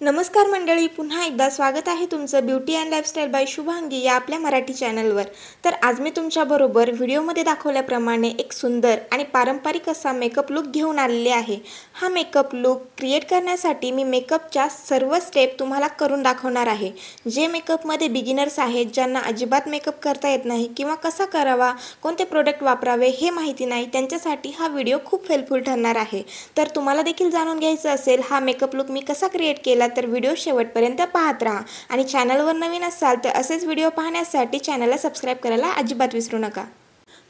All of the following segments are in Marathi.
नमस्कार मंडळी, पुन्हा एकदा स्वागत आहे तुमचं beauty and lifestyle by Shubhangi या आपल्या मराठी चॅनलवर। तर आज मी तुमच्याबरोबर व्हिडिओमध्ये दाखवल्याप्रमाणे एक सुंदर आणि पारंपरिक असा मेकअप लुक घेऊन आलेले आहे। हा मेकअप लुक क्रिएट करण्यासाठी मी मेकअपच्या सर्व स्टेप तुम्हाला करून दाखवणार आहे। जे मेकअपमध्ये बिगिनर्स आहेत, ज्यांना अजिबात मेकअप करता येत नाही किंवा कसा करावा, कोणते प्रोडक्ट वापरावे हे माहिती नाही, त्यांच्यासाठी हा व्हिडिओ खूप हेल्पफुल ठरणार आहे। तर तुम्हाला देखील जाणून घ्यायचं असेल हा मेकअप लुक मी कसा क्रिएट केला तर व्हिडिओ शेवटपर्यंत पाहत राहा आणि चॅनलवर नवीन असाल तर असेच व्हिडिओ पाहण्यासाठी चॅनलला सबस्क्राइब करायला अजिबात विसरू नका।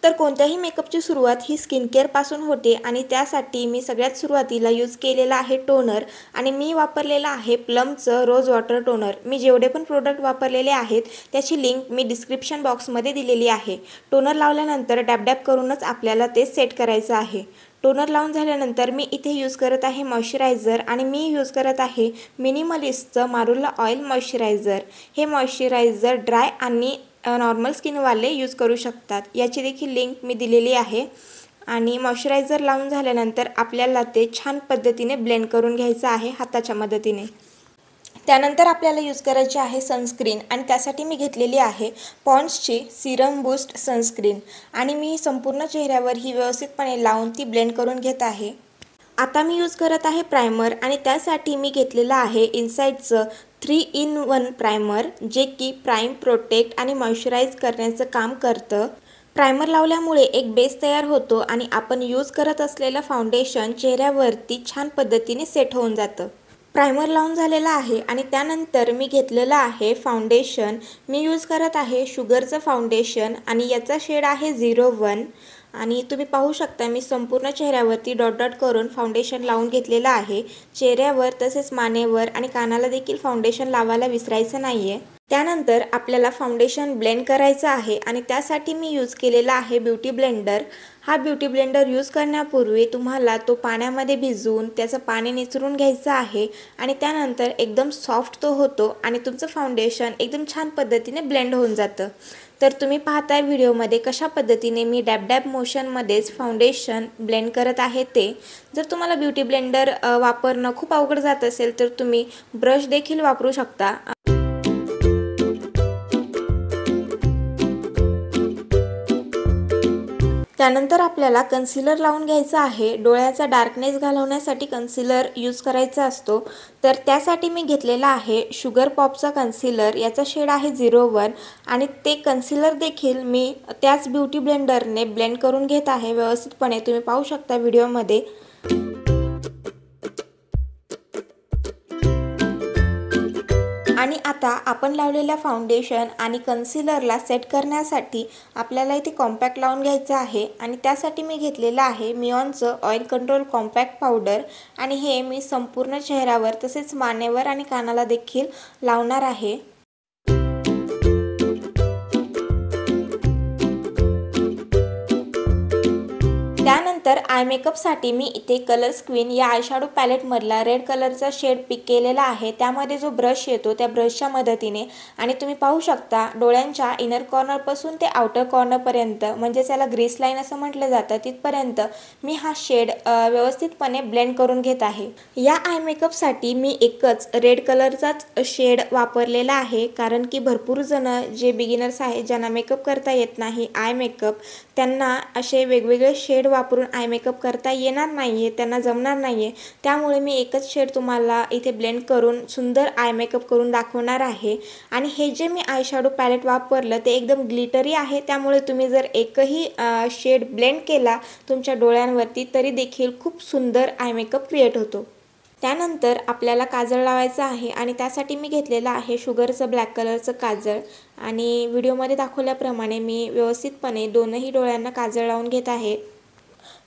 तर कोणत्याही मेकअपची सुरुवात ही स्किन केअर पासून होते आणि त्यासाठी मी सगळ्यात सुरुवातीला यूज केलेला आहे टोनर आणि मी वापरलेला आहे प्लमचं रोज वॉटर टोनर। मी जेवढे पण प्रोडक्ट वापरलेले आहेत त्याची लिंक मी डिस्क्रिप्शन बॉक्समध्ये दिलेली आहे। टोनर लावल्यानंतर डॅब डॅब करूनच आपल्याला ते सेट करायचं आहे। टोनर लावून झाल्यानंतर मी इथे यूज करत आहे मॉइश्चरायझर आणि मी यूज करत आहे मिनिमलिस्टचं मारुला ऑइल मॉइश्चरायझर। हे मॉइश्चरायझर ड्राय आणि नॉर्मल स्किनवाले यूज करू शकतात, याची देखील लिंक मी दिलेली आहे। आणि मॉइश्चरायझर लावून झाल्यानंतर आपल्याला ते छान पद्धतीने ब्लेंड करून घ्यायचं आहे हाताच्या मदतीने। त्यानंतर आपल्याला यूज करायची आहे सनस्क्रीन आणि त्यासाठी मी घेतलेली आहे पॉन्ड्सची सिरम बूस्ट सनस्क्रीन आणि मी संपूर्ण चेहऱ्यावर ही व्यवस्थितपणे लावून ती ब्लेंड करून घेत आहे। आता मी यूज करत आहे प्रायमर आणि त्यासाठी मी घेतलेला आहे इनसाइडचं 3-in-1 प्रायमर, जे की प्राइम, प्रोटेक्ट आणि मॉइश्चराइज करण्याचं काम करतं। प्रायमर लावल्यामुळे एक बेस तयार होतो आणि आपण यूज करत असलेलं फाउंडेशन चेहऱ्यावरती छान पद्धतीने सेट होऊन जातं। प्रायमर लावून झालेला आहे आणि त्यानंतर मी घेतलेलं आहे फाउंडेशन। मी यूज करत आहे शुगरचं फाउंडेशन आणि याचा शेड आहे 01 आणि तुम्ही पाहू शकता मी संपूर्ण चेहऱ्यावरती डॉट डॉट करून फाउंडेशन लावून घेतलेलं आहे। चेहऱ्यावर तसेच मानेवर आणि कानाला देखील फाउंडेशन लावायला विसरायचं नाहीये। त्यानंतर आपल्याला फाउंडेशन ब्लेंड करायचं आहे आणि त्यासाठी मी यूज केलेला आहे ब्युटी ब्लेंडर। हा ब्युटी ब्लेंडर यूज करण्यापूर्वी तुम्हाला तो पाण्यामध्ये भिजवून त्याचं पाणी निचरून घ्यायचं आहे आणि त्यानंतर एकदम सॉफ्ट तो होतो आणि तुमचं फाउंडेशन एकदम छान पद्धतीने ब्लेंड होऊन जातं। तर तुम्ही पाहताय व्हिडिओमध्ये कशा पद्धतीने मी डॅब डॅब मोशनमध्येच फाउंडेशन ब्लेंड करत आहे ते। जर तुम्हाला ब्युटी ब्लेंडर वापरणं खूप अवघड जात असेल तर तुम्ही ब्रश देखील वापरू शकता। त्यानंतर आपल्याला कन्सिलर लावून घ्यायचा आहे। डोळ्याचा डार्कनेस घालवण्यासाठी कन्सिलर यूज करायचा असतो, तर त्यासाठी मी घेतलेला आहे शुगर पॉपचा कन्सिलर। याचा शेड आहे 01 आणि ते कन्सिलर देखील मी त्याच ब्युटी ब्लेंडरने ब्लेंड करून घेत आहे व्यवस्थितपणे, तुम्ही पाहू शकता व्हिडिओमध्ये। आणि आता आपण लावलेल्या फाउंडेशन आणि कन्सिलरला सेट करण्यासाठी आपल्याला इथे कॉम्पॅक्ट लावून घ्यायचं आहे आणि त्यासाठी मी घेतलेलं आहे मिऑनचं ऑइल कंट्रोल कॉम्पॅक्ट पावडर आणि हे मी संपूर्ण चेहऱ्यावर तसेच मानेवर आणि कानाला देखील लावणार आहे। त्यानंतर आय मेकअपसाठी मी इथे कलर स्क्वीन या आयशॅडो पॅलेटमधला रेड कलरचा शेड पिक केलेला आहे। त्यामध्ये जो ब्रश येतो त्या ब्रशच्या मदतीने आणि तुम्ही पाहू शकता डोळ्यांच्या इनर कॉर्नरपासून ते आउटर कॉर्नरपर्यंत, म्हणजे त्याला ग्रीस लाईन असं म्हटलं जातं, तिथपर्यंत मी हा शेड व्यवस्थितपणे ब्लेंड करून घेत आहे। या आय मेकअपसाठी मी एकच रेड कलरचाच शेड वापरलेला आहे, कारण की भरपूर जण जे बिगिनर्स आहेत, ज्यांना मेकअप करता येत नाही आय मेकअप, त्यांना असे वेगवेगळे शेड वापरून आय मेकअप करता येणार नाहीये, त्यांना जमणार नाहीये। त्यामुळे मी एकच शेड तुम्हाला इथे ब्लेंड करून सुंदर आय मेकअप करून दाखवणार आहे। आणि हे जे मी आयशॅडो पॅलेट वापरलं ते एकदम ग्लिटरी आहे, त्यामुळे तुम्ही जर एकही शेड ब्लेंड केला तुमच्या डोळ्यांवरती तरी देखील खूप सुंदर आय मेकअप क्रिएट होतो। त्यानंतर आपल्याला काजळ लावायचं आहे आणि त्यासाठी मी घेतलेलं आहे शुगरचं ब्लॅक कलरचं काजळ आणि व्हिडिओमध्ये दाखवल्याप्रमाणे मी व्यवस्थितपणे दोनही डोळ्यांना काजळ लावून घेत आहे।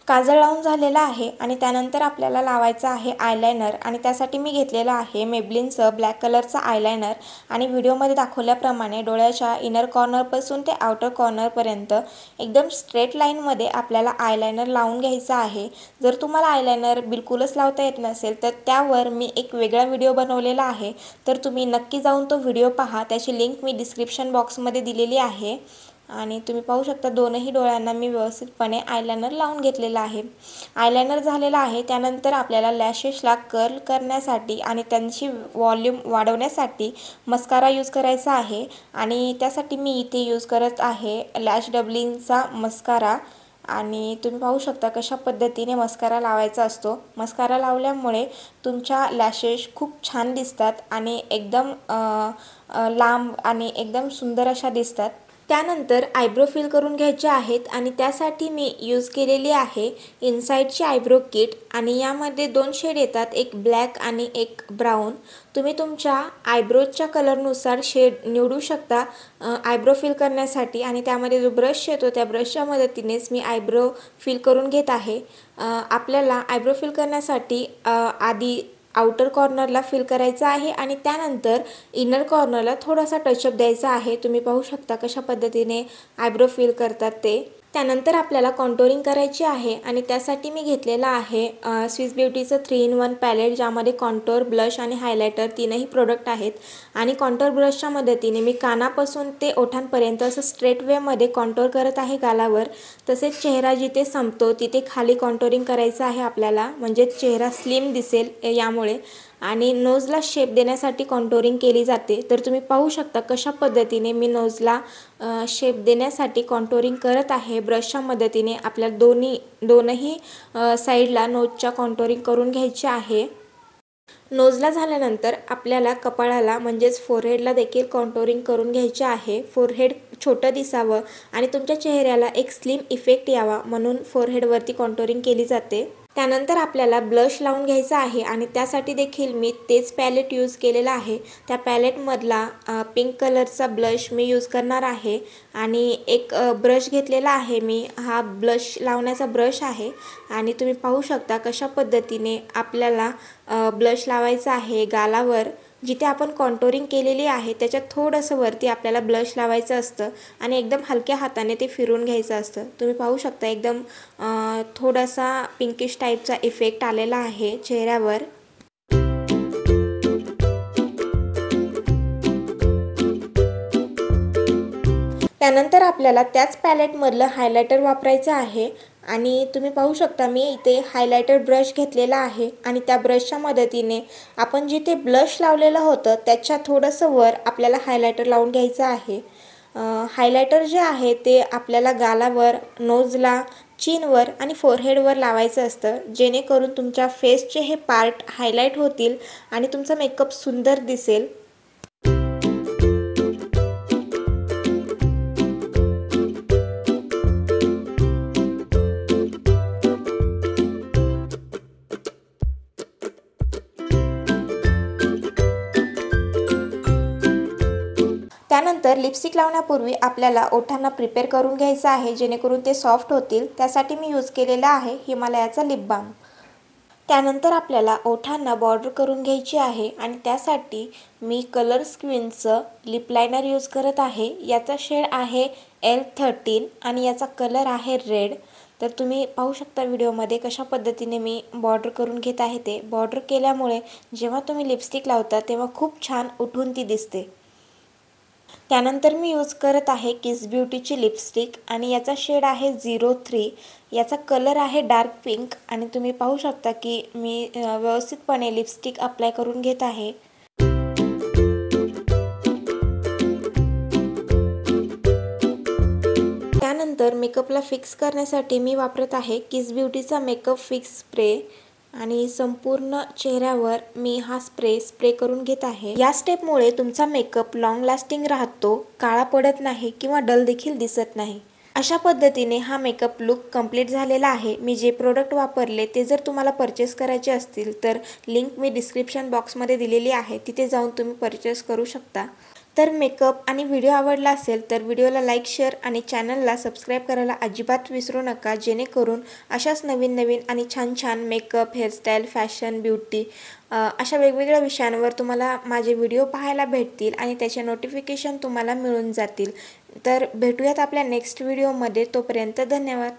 काजळ लावून झालेला आहे आणि त्यानंतर आपल्याला लावायचं आहे आयलायनर आणि त्यासाठी मी घेतलेला आहे मेबलिनचं ब्लॅक कलरचं आयलायनर आणि व्हिडिओमध्ये दाखवल्याप्रमाणे डोळ्याच्या इनर कॉर्नरपासून ते आउटर कॉर्नरपर्यंत एकदम स्ट्रेट लाईनमध्ये आपल्याला आयलायनर लावून घ्यायचं आहे। जर तुम्हाला आयलायनर बिलकुलच लावता येत नसेल तर त्यावर मी एक वेगळा व्हिडिओ बनवलेला आहे, तर तुम्ही नक्की जाऊन तो व्हिडिओ पहा, त्याची लिंक मी डिस्क्रिप्शन बॉक्समध्ये दिलेली आहे। आणि तुम्ही पाहू शकता दोनही डोळ्यांना मी व्यवस्थितपणे आयलायनर लावून घेतलेला आहे। आयलायनर झालेला आहे। त्यानंतर आपल्याला लॅशेसला कर्ल करण्यासाठी आणि त्यांची वॉल्यूम वाढवण्यासाठी मस्कारा यूज करायचा आहे आणि त्यासाठी मी इथे यूज करत आहे लॅश डबलिंगचा मस्कारा। आणि तुम्ही पाहू शकता कशा पद्धतीने मस्कारा लावायचा असतो। मस्कारा लावल्यामुळे तुमच्या लॅशेस खूप छान दिसतात आणि एकदम लांब आणि एकदम सुंदर अशा दिसतात। त्यानंतर आयब्रो फिल करून घ्यायचे आहेत आणि त्यासाठी मी यूज केलेली आहे इनसाइडची आयब्रो किट आणि यामध्ये 2 शेड येतात, एक ब्लॅक आणि एक ब्राऊन। तुम्ही तुमच्या आयब्रोजच्या कलरनुसार शेड निवडू शकता आयब्रो फिल करण्यासाठी आणि त्यामध्ये जो ब्रश येतो त्या ब्रशच्या मदतीनेच मी आयब्रो फिल करून घेत आहे। आपल्याला आयब्रो फिल करण्यासाठी आधी आउटर कॉर्नरला फिल करायचा आहे आणि त्यानंतर इनर कॉर्नरला थोडासा टचअप द्यायचा आहे। तुम्ही पाहू शकता कशा पद्धतीने आयब्रो फिल करतात ते। त्यानंतर आपल्याला कॉन्टोरिंग करायची आहे आणि त्यासाठी मी घेतलेला आहे स्विस ब्युटीचं 3 in 1 पॅलेट, ज्यामध्ये कॉन्टोर, ब्लश आणि हायलायटर तीनही प्रोडक्ट आहेत। आणि कॉन्टोर ब्रशच्या मदतीने मी कानापासून ते ओठांपर्यंत असं स्ट्रेट वेमध्ये कॉन्टोर करत आहे गालावर। तसेच चेहरा जिथे संपतो तिथे खाली कॉन्टोरिंग करायचं आहे आपल्याला, म्हणजे चेहरा स्लिम दिसेल यामुळे। आणि नोजला शेप देण्यासाठी कॉन्टोरिंग केली जाते। तर तुम्ही पाहू शकता कशा पद्धतीने मी नोजला शेप देण्यासाठी कॉन्टोरिंग करत आहे ब्रशच्या मदतीने। आपल्याला दोनही साईडला नोजच्या कॉन्टोरिंग करून घ्यायचे आहे। नोजला झाल्यानंतर आपल्याला कपाळाला म्हणजेच फोरहेडला देखील कॉन्टोरिंग करून घ्यायचे आहे। फोरहेड छोटं दिसावं आणि तुमच्या चेहऱ्याला एक स्लिम इफेक्ट यावा म्हणून फोरहेडवरती कॉन्टोरिंग केली जाते। त्यानंतर आपल्याला ब्लश लावून घ्यायचा आहे आणि त्यासाठी देखील मी तेच पॅलेट यूज केलेला आहे। त्या पॅलेटमधला पिंक कलरचा ब्लश मी यूज करणार आहे आणि एक ब्रश घेतलेला आहे मी, हा ब्लश लावण्याचा ब्रश आहे। आणि तुम्ही पाहू शकता कशा पद्धतीने आपल्याला ब्लश लावायचा आहे गालावर। जिथे आपण कॉन्टोरिंग केलेली आहे त्याच्यात थोडंसं वरती आपल्याला ब्लश लावायचं असतं आणि एकदम हलक्या हाताने ते फिरवून घ्यायचं असतं। तुम्ही पाहू शकता एकदम थोडासा पिंकिश टाईपचा इफेक्ट आलेला आहे चेहऱ्यावर। त्यानंतर आपल्याला त्याच पॅलेटमधलं हायलायटर वापरायचं आहे आणि तुम्ही पाहू शकता मी इथे हायलायटर ब्रश घेतलेला आहे आणि त्या ब्रशच्या मदतीने आपण जिथे ब्लश लावलेलं होतं त्याच्या थोडंसं वर आपल्याला हायलायटर लावून घ्यायचं आहे। हायलायटर जे आहे ते आपल्याला गालावर, नोजला, चीनवर आणि फोरहेडवर लावायचं असतं, जेणेकरून तुमच्या फेसचे हे पार्ट हायलाईट होतील आणि तुमचा मेकअप सुंदर दिसेल। त्यानंतर लिपस्टिक लावण्यापूर्वी आपल्याला ओठांना प्रिपेअर करून घ्यायचं आहे, जेणेकरून ते सॉफ्ट होतील। त्यासाठी मी यूज केलेला आहे हिमालयाचा लिप बाम। त्यानंतर आपल्याला ओठांना बॉर्डर करून घ्यायची आहे आणि त्यासाठी मी कलर स्क्वीनचं लिप लायनर यूज करत आहे। याचा शेड आहे L13 आणि याचा कलर आहे रेड। तर तुम्ही पाहू शकता व्हिडिओमध्ये कशा पद्धतीने मी बॉर्डर करून घेत आहे ते। बॉर्डर केल्यामुळे जेव्हा तुम्ही लिपस्टिक लावता तेव्हा खूप छान उठून ती दिसते। त्यानंतर मी यूज करत आहे किस ब्युटीची लिपस्टिक आणि याचा शेड आहे 03। याचा कलर आहे डार्क पिंक आणि तुम्ही पाहू शकता की मी व्यवस्थितपणे लिपस्टिक अप्लाय करून घेत आहे। त्यानंतर मेकअपला फिक्स करण्यासाठी मी वापरत आहे किस ब्युटीचा मेकअप फिक्स स्प्रे आणि संपूर्ण चेहऱ्यावर मी हा स्प्रे करून घेत आहे। या स्टेपमुळे तुमचा मेकअप लॉंग लास्टिंग राहतो, काळा पडत नाही किंवा डल देखील दिसत नाही। अशा पद्धतीने हा मेकअप लुक कंप्लीट झालेला आहे। मी जे प्रोडक्ट वापरले ते जर तुम्हाला परचेस करायचे असतील तर लिंक मी डिस्क्रिप्शन बॉक्समध्ये दिलेली आहे, तिथे जाऊन तुम्ही परचेस करू शकता। तर मेकअप आणि व्हिडिओ आवडला असेल तर व्हिडिओला लाईक, शेअर आणि चॅनलला सबस्क्राईब करायला अजिबात विसरू नका, जेणेकरून अशाच नवीन आणि छान मेकअप, हेअरस्टाईल, फॅशन, ब्युटी अशा वेगवेगळ्या विषयांवर तुम्हाला माझे व्हिडिओ पाहायला भेटतील आणि त्याचे नोटिफिकेशन तुम्हाला मिळून जातील। तर भेटूयात आपल्या नेक्स्ट व्हिडिओमध्ये, तोपर्यंत धन्यवाद।